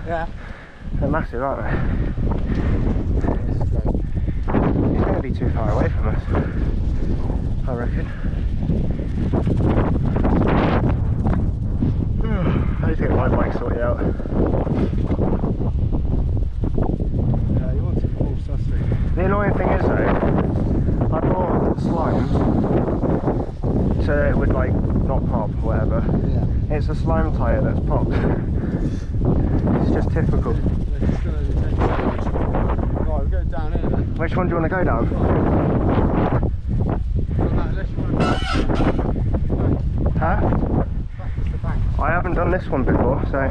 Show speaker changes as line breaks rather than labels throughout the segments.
Yeah.
They're massive, aren't they? He's going to be too far away from us, I reckon. I need to get my bike sorted out.
Yeah, you want to full sussy.
The annoying thing is though, I bought slime so it would like not pop or whatever.
Yeah.
It's a slime tyre that's popped. It's just typical.
Right, we'll go down here then.
Which one do you want to go down?
Unless you want to go
Huh?
back to the bank.
I haven't done this one before, so...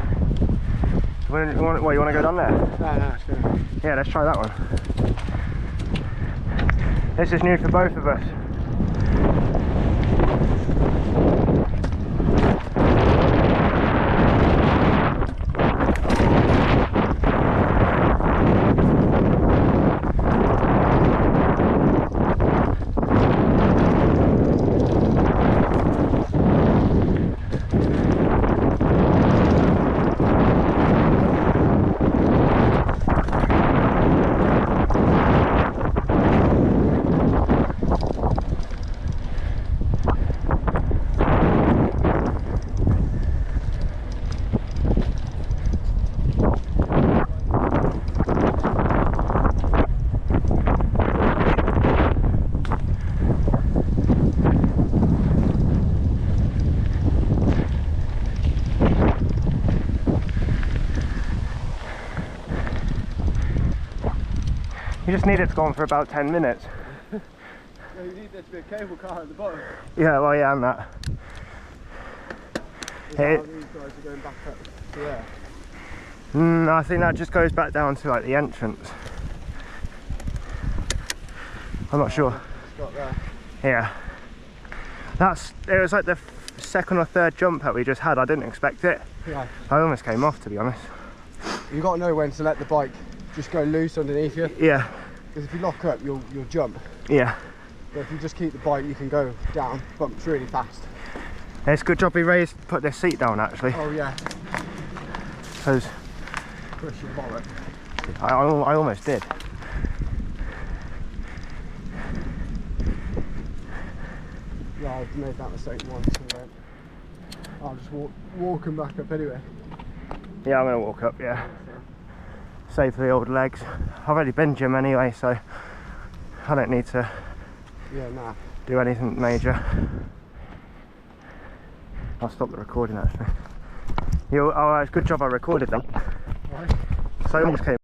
You want to go down there?
No, it's good.
Yeah, let's try that one. This is new for both of us. You just need it to go on for about 10 minutes.
Yeah, you need there to be a cable car at the bottom.
Yeah, well, yeah, and that.
Is that how these guys are going back up to there?
I think that just goes back down to like the entrance. I'm not sure.
It's got there.
Yeah. It was like the second or third jump that we just had. I didn't expect it.
Yeah.
I almost came off, to be honest.
You got to know when to let the bike just go loose underneath you.
Yeah.
Because if you lock up, you'll jump.
Yeah.
But if you just keep the bike, you can go down bumps really fast.
It's a good job we put this seat down actually.
Oh yeah.
Because
Push your bollock.
I almost did.
Yeah, I've made that mistake once and I'll just walk them back up anyway.
Yeah, I'm going to walk up, yeah. Save the old legs. I've already been gym anyway, so I don't need to do anything major. I'll stop the recording actually. Oh, it's a good job I recorded that.
Right.
So I almost came